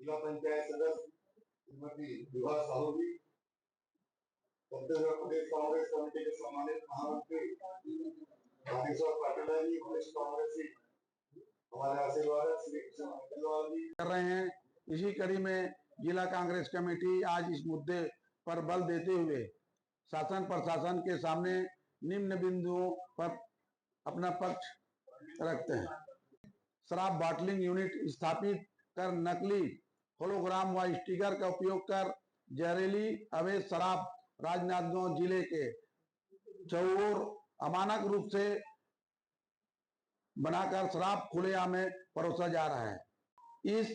जिला पंचायत सदस्य श्रीमती विभा साहू जी, छत्तीसगढ़ प्रदेश कांग्रेस कमेटी के सम्मानित महामंत्री रामेश्वर पाटिल जी, वरिष्ठ कांग्रेसी हमारे आशीर्वाद श्री कृष्ण अग्रवाल जी कर रहे हैं। इसी कड़ी में जिला कांग्रेस कमेटी आज इस मुद्दे पर बल देते हुए शासन प्रशासन के सामने निम्न बिंदुओं पर अपना पक्ष रखते हैं। शराब बॉटलिंग यूनिट स्थापित कर नकली होलोग्राम व स्टिकर का उपयोग कर जहरीली अवैध शराब राजनांदगांव जिले के चौर अमानक रूप से बनाकर शराब खुलेआम में परोसा जा रहा है। इस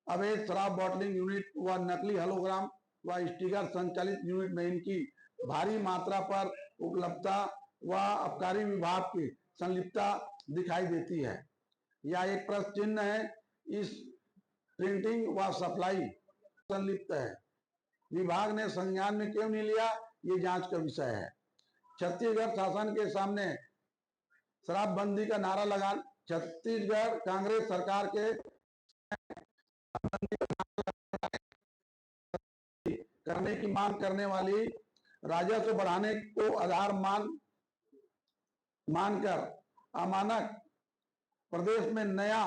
अवैध शराब बॉटलिंग यूनिट व नकली होलोग्राम व स्टिकर संचालित यूनिट में इनकी भारी मात्रा पर उपलब्धता व आबकारी विभाग की संलिप्तता दिखाई देती है। यह एक प्रश्न चिन्ह है। इस प्रिंटिंग व सप्लाई संलिप्त है। विभाग ने संज्ञान में क्यों नहीं लिया, ये जांच का विषय है। छत्तीसगढ़ शासन के सामने शराबबंदी का नारा लगा छत्तीसगढ़ कांग्रेस सरकार के करने की मांग करने वाली राजस्व बढ़ाने को आधार मानकर अमानक प्रदेश में नया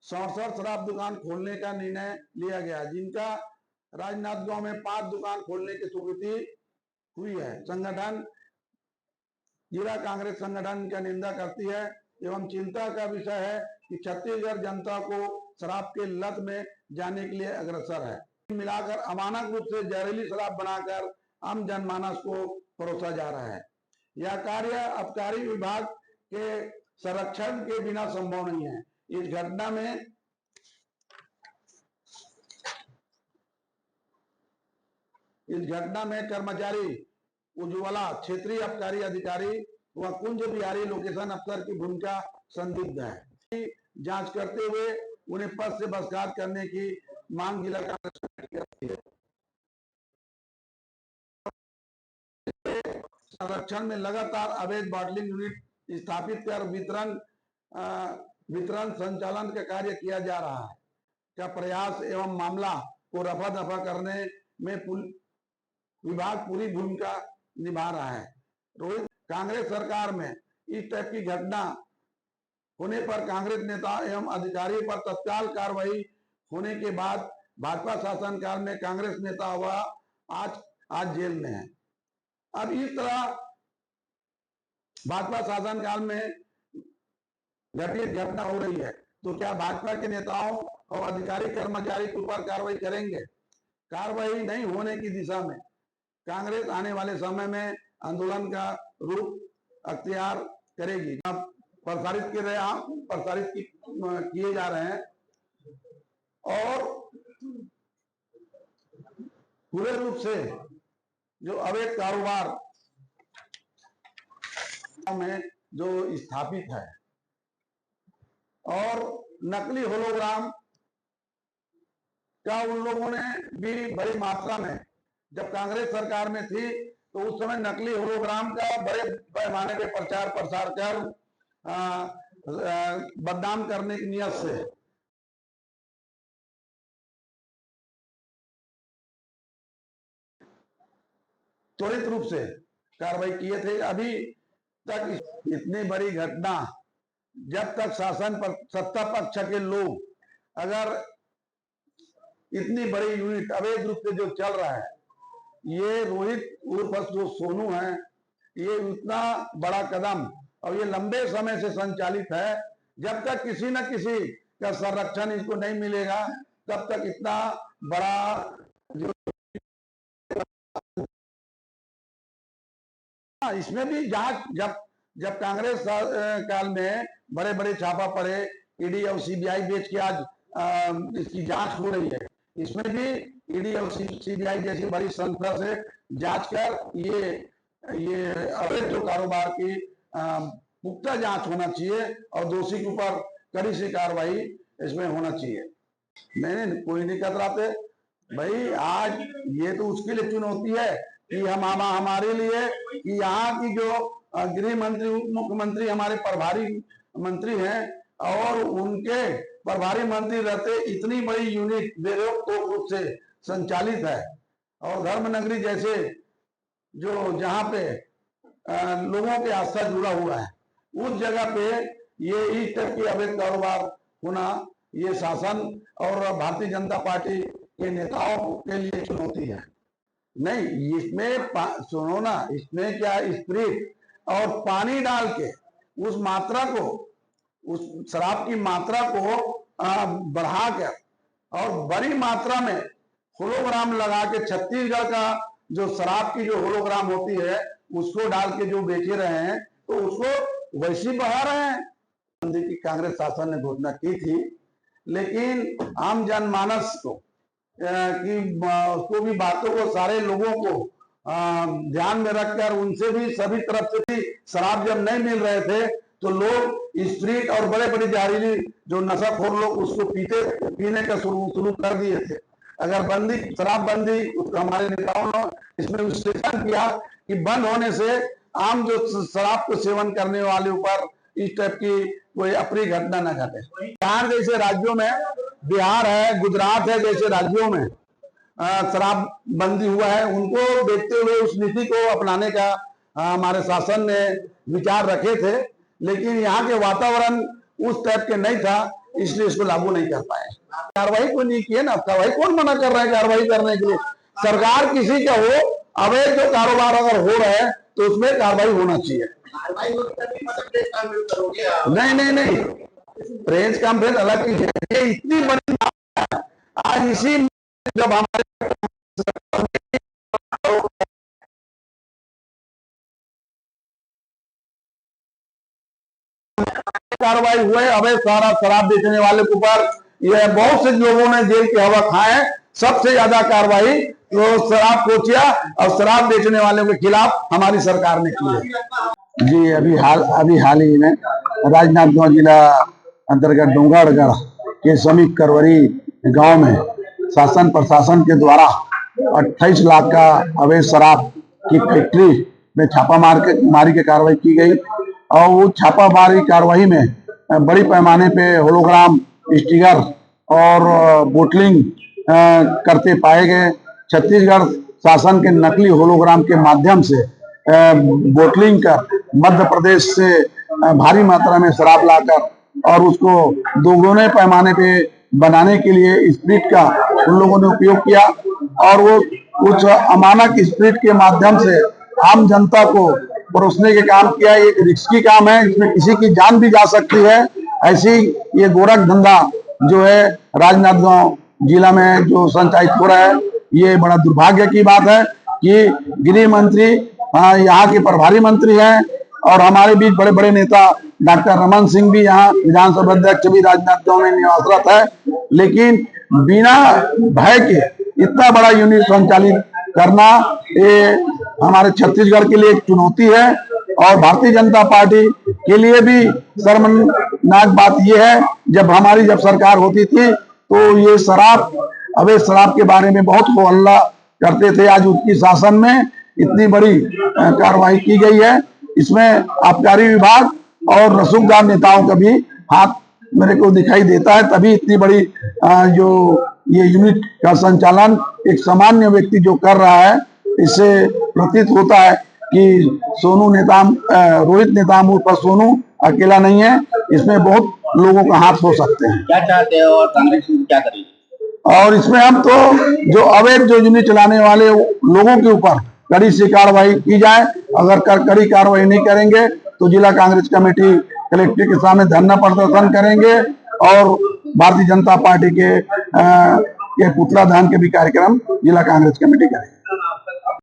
67 शराब दुकान खोलने का निर्णय लिया गया, जिनका राजनांदगांव में 5 दुकान खोलने की स्वीकृति हुई है। संगठन जिला कांग्रेस संगठन का निंदा करती है एवं चिंता का विषय है कि छत्तीसगढ़ जनता को शराब के लत में जाने के लिए अग्रसर है। मिलाकर अमानक रूप से जहरीली शराब बनाकर आम जनमानस को परोसा जा रहा है। यह कार्य आबकारी विभाग के संरक्षण के बिना संभव नहीं है। इस घटना में कर्मचारी उज्ज्वला क्षेत्रीय आबकारी अधिकारी व कुंज बिहारी लोकेशन अफसर की भूमिका संदिग्ध है। जांच करते हुए उन्हें पद से बर्खास्त करने की मांग जिला कांग्रेस कमेटी करती है। संरक्षण में लगातार अवैध बॉटलिंग यूनिट स्थापित कर वितरण संचालन का कार्य किया जा रहा है का प्रयास एवं मामला को रफा दफा करने में विभाग पूरी भूमिका निभा रहा है। रोहित कांग्रेस सरकार में इस टाइप की घटना होने पर कांग्रेस नेता एवं अधिकारियों पर तत्काल कार्रवाई होने के बाद भाजपा शासनकाल में कांग्रेस नेता हुआ आज जेल में है। अब इस तरह भाजपा शासनकाल में घटित घटना हो रही है, तो क्या भाजपा के नेताओं और अधिकारी कर्मचारी के ऊपर कार्रवाई करेंगे? कार्रवाई नहीं होने की दिशा में कांग्रेस आने वाले समय में आंदोलन का रूप अख्तियार करेगी। प्रसारित किए जा रहे हैं और पूरे रूप से जो अवैध कारोबार में जो स्थापित है और नकली होलोग्राम का उन लोगों ने भी बड़ी मात्रा में, जब कांग्रेस सरकार में थी तो उस समय नकली होलोग्राम का बड़े पैमाने पे प्रचार प्रसार कर बदनाम करने की नियत से त्वरित रूप से कार्रवाई किए थे। अभी तक इतनी बड़ी घटना, जब तक शासन पर सत्ता पक्ष के लोग अगर इतनी बड़ी यूनिट अवैध रूप से जो चल रहा है, ये रोहित उर्फ जो सोनू है, ये इतना बड़ा कदम और ये लंबे समय से संचालित है। जब तक किसी न किसी का संरक्षण इसको नहीं मिलेगा, तब तक इतना बड़ा जो इसमें भी जांच, जब कांग्रेस काल में बड़े बड़े छापा पड़े, ईडी और सीबीआई बेच के आज इसकी जांच हो रही है। इसमें भी ईडी और सीबीआई जैसी बड़ी संस्था से जांच कर ये अवैध जो कारोबार की पुख्ता जांच होना चाहिए और दोषी के ऊपर कड़ी सी कार्रवाई इसमें होना चाहिए। नहीं, कोई नहीं कतराते भाई। आज ये तो उसके लिए चुनौती है कि हमारे लिए कि यहाँ की जो गृह मंत्री उप मुख्यमंत्री हमारे प्रभारी मंत्री हैं और उनके प्रभारी मंत्री रहते इतनी बड़ी यूनिट बेरोक रूप से संचालित है, और धर्म नगरी जैसे जो जहाँ पे लोगों के आस्था जुड़ा हुआ है, उस जगह पे ये इस टाइप के अवैध कारोबार होना, ये शासन और भारतीय जनता पार्टी के नेताओं के लिए चुनौती है। नहीं, इसमें सुनो ना, इसमें क्या स्प्रिट और पानी डाल के उस मात्रा को, उस शराब की मात्रा को बढ़ाकर और बड़ी मात्रा में होलोग्राम लगा के छत्तीसगढ़ का जो शराब की जो होलोग्राम होती है उसको डाल के जो बेच रहे हैं, तो उसको वैसे ही बढ़ा रहे हैं। की कांग्रेस शासन ने घोषणा की थी, लेकिन आम जनमानस को भी बातों को, सारे लोगों को ध्यान में रखकर उनसे भी सभी तरफ से भी शराब जब नहीं मिल रहे थे तो लोग स्ट्रीट और बड़े बड़े जहरीली जो नशाखोर लोग उसको पीने का शुरू कर दिए थे। अगर शराबबंदी, हमारे नेताओं ने इसमें विश्लेषण किया कि बंद होने से आम जो शराब को सेवन करने वाले ऊपर इस टाइप की कोई अप्रिय घटना न घटे। बिहार जैसे राज्यों में, बिहार है, गुजरात है जैसे राज्यों में शराब बंदी हुआ है, उनको देखते हुए उस नीति को अपनाने का हमारे शासन ने विचार रखे थे, लेकिन यहाँ के वातावरण उस टाइप के नहीं था, इसलिए इसको लागू नहीं कर पाए। कार्रवाई कोई नहीं की है ना, कार्रवाई कौन मना कर रहा है कार्रवाई करने के लिए? सरकार किसी का हो, अवैध जो कारोबार अगर हो रहा है तो उसमें कार्रवाई होना चाहिए। नहीं, प्रेस कॉन्फ्रेंस अलग चीज है, ये इतनी बड़ी आज इसी जब हमारे कार्रवाई हुए अवैध शराब बेचने वाले के ऊपर, ये बहुत से लोगों ने जेल की हवा खाए। सबसे ज्यादा कार्रवाई तो शराब कोचिया और शराब बेचने वालों के खिलाफ हमारी सरकार ने की है। जी, अभी हाल ही में राजनांदगांव जिला अंतर्गत डोंगरगढ़ के समीप करवरी गांव में शासन प्रशासन के द्वारा 28 लाख का अवैध शराब की फैक्ट्री में छापामारी की कार्रवाई की गई, और वो छापामारी कार्रवाई में बड़ी पैमाने पे होलोग्राम, स्टिकर और बोटलिंग करते पाए गए। छत्तीसगढ़ शासन के नकली होलोग्राम के माध्यम से बोटलिंग कर मध्य प्रदेश से भारी मात्रा में शराब लाकर और उसको दोगुने पैमाने पे बनाने के लिए स्प्रिट का उन लोगों ने उपयोग किया, और वो कुछ अमानक स्प्रिट के माध्यम से आम जनता को परोसने के काम किया। एक रिस्की काम है, इसमें किसी की जान भी जा सकती है। ऐसी ये गोरख धंधा जो है राजनांदगांव जिला में जो संचालित हो रहा है, ये बड़ा दुर्भाग्य की बात है कि गृह मंत्री यहाँ के प्रभारी मंत्री हैं, और हमारे बीच बड़े बड़े नेता डॉक्टर रमन सिंह भी यहाँ विधानसभा अध्यक्ष भी राजनांदगांव में निवासरत है, लेकिन बिना भय के इतना बड़ा यूनिट संचालित करना ये हमारे छत्तीसगढ़ के लिए एक चुनौती है। और भारतीय जनता पार्टी के लिए भी शर्मनाक बात यह है, जब हमारी सरकार होती थी तो ये अवैध शराब के बारे में बहुत हो हल्ला करते थे। आज उसकी शासन में इतनी बड़ी कार्रवाई की गई है, इसमें आबकारी विभाग और रसूखदार नेताओं का भी हाथ मेरे को दिखाई देता है, तभी इतनी बड़ी जो ये यूनिट का संचालन एक सामान्य व्यक्ति जो कर रहा है, इससे प्रतीत होता है कि रोहित नेताम पर सोनू अकेला नहीं है, इसमें बहुत लोगों का हाथ हो सकते हैं। क्या चाहते हो और कांग्रेस क्या करेगी? और इसमें हम तो जो अवैध जो यूनिट चलाने वाले लोगों के ऊपर कड़ी से कार्रवाई की जाए। अगर कड़ी कार्रवाई नहीं करेंगे तो जिला कांग्रेस कमेटी कलेक्टर के सामने धरना प्रदर्शन करेंगे, और भारतीय जनता पार्टी के पुतला दहन के भी कार्यक्रम जिला कांग्रेस कमेटी करेंगे।